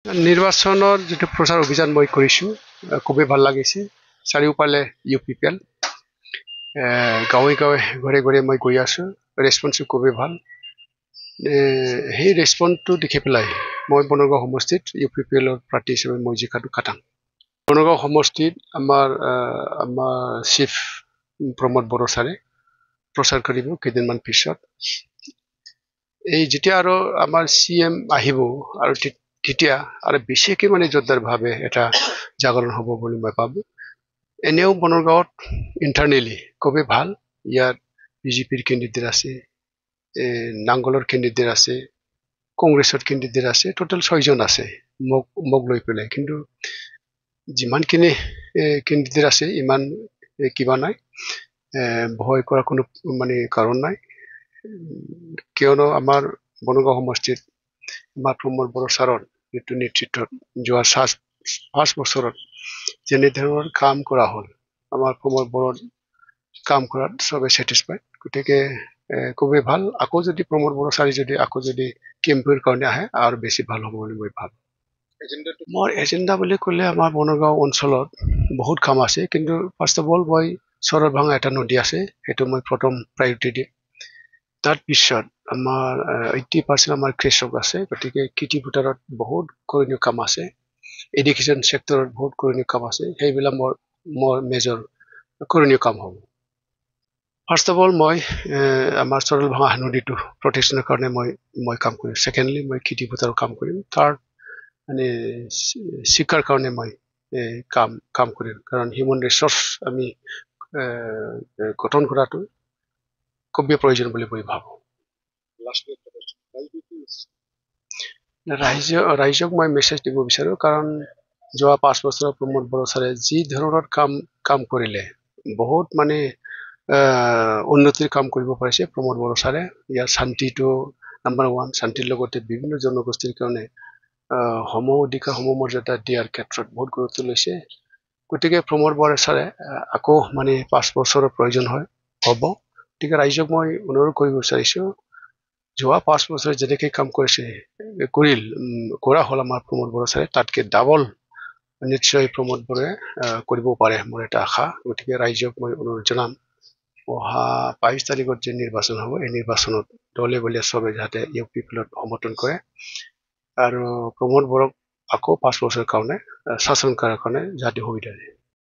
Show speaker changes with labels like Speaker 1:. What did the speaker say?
Speaker 1: নিৰ্বাচনৰ যিটো প্ৰচাৰ অভিযান মই কৰিছোঁ খুবেই ভাল লাগিছে। চাৰিওফালে UPPL গাঁৱে গাঁৱে ঘৰে ঘৰে মই গৈ আছোঁ। ৰেছপন্সো খুবেই ভাল। সেই ৰেছপন্সটো দেখি পেলাই মই বনগাঁও সমষ্টিত UPPLৰ প্ৰাৰ্থী হিচাপে মই জিকাটো খাটাং। বনগাঁও সমষ্টিত আমাৰ চিফ প্ৰমোদ বড়ো ছাৰে প্ৰচাৰ কৰিব কেইদিনমান পিছত। এই যেতিয়া আৰু আমাৰ CM আহিব আৰু তেতিয়া আৰু বেছিকৈ মানে জোৰদাৰভাৱে এটা জাগৰণ হ'ব বুলি মই ভাবোঁ। এনেও বনগাঁৱত ইণ্টাৰনেলি খুবেই ভাল। ইয়াত BJPৰ কেণ্ডিডেট আছে, নাংগলৰ কেণ্ডিডেট আছে, কংগ্ৰেছৰ কেণ্ডিডেট আছে, টোটেল 6জন আছে মোক লৈ পেলাই। কিন্তু যিমানখিনি কেণ্ডিডেট আছে ইমান কিবা নাই, ভয় কৰাৰ কোনো মানে কাৰণ নাই। কিয়নো আমাৰ বনগাঁও সমষ্টিত আমাৰ প্ৰমোদ বড়ো ছাৰৰ যিটো নেতৃত্বত যোৱা 5 বছৰত যেনেধৰণৰ কাম কৰা হ'ল, আমাৰ প্ৰমোদ বড়োৰ কাম কৰাত চবে ছেটিছফাইড। গতিকে খুবেই ভাল। আকৌ যদি প্ৰমোদ বড়ো ছাৰে যদি আকৌ যদি কেম্পেইনৰ কাৰণে আহে আৰু বেছি ভাল হ'ব বুলি মই ভাবোঁ। মোৰ এজেণ্ডা বুলি ক'লে আমাৰ বনগাঁও অঞ্চলত বহুত কাম আছে। কিন্তু ফাৰ্ষ্ট অফ অল মই চৰত ভাঙা এটা নদী আছে, সেইটো মই প্ৰথম প্ৰায়ৰিটি দিম। তাৰপিছত আমাৰ 80% আমাৰ কৃষক আছে। গতিকে খেতি পথাৰত বহুত কৰণীয় কাম আছে। এডুকেশ্যন ছেক্টৰত বহুত কৰণীয় কাম আছে। সেইবিলাক মোৰ মেজৰ কৰণীয় কাম হ'ব। ফাৰ্ষ্ট অফ অল মই আমাৰ চৰল ভাঙা নদীটো প্ৰটেকশ্যনৰ কাৰণে মই কাম কৰিম। ছেকেণ্ডলি মই খেতি পথাৰৰ কাম কৰিম। থাৰ্ড মানে শিক্ষাৰ কাৰণে মই কাম কৰিম। কাৰণ হিউমেন ৰিচোৰ্চ আমি গঠন কৰাটো খুবেই প্ৰয়োজন বুলি মই ভাবোঁ। ৰাইজক মই মেছেজ দিব বিচাৰোঁ। কাৰণ যোৱা 5 বছৰত প্ৰমোদ বড়ো ছাৰে যি ধৰণৰ কাম কৰিলে, বহুত মানে উন্নতিৰ কাম কৰিব পাৰিছে প্ৰমোদ বড়ো ছাৰে। ইয়াৰ শান্তিটো নাম্বাৰ 1, শান্তিৰ লগতে বিভিন্ন জনগোষ্ঠীৰ কাৰণে সম অধিকাৰ সমমৰ্যাদা দিয়াৰ ক্ষেত্ৰত বহুত গুৰুত্ব লৈছে। গতিকে প্ৰমোদ বড়ো ছাৰে আকৌ মানে 5 বছৰৰ প্ৰয়োজন হ'ব। গতিকে ৰাইজক মই অনুৰোধ কৰিব বিচাৰিছোঁ, যোৱা 5 বছৰে যেনেকৈ কাম কৰা হ'ল আমাৰ প্ৰমোদ বড়ো ছাৰে, তাতকৈ ডাবল নিশ্চয় প্ৰমোদ বড়োৱে কৰিব পাৰে, মোৰ এটা আশা। গতিকে ৰাইজক মই অনুৰোধ জনাম, অহা 22 তাৰিখত যে নিৰ্বাচন হ'ব, এই নিৰ্বাচনত দলে বলে চবে যাতে UPPLত সমৰ্থন কৰে আৰু প্ৰমোদ বড়োক আকৌ 5 বছৰৰ কাৰণে শাসন কৰাৰ কাৰণে যাতে সুবিধা দিয়ে।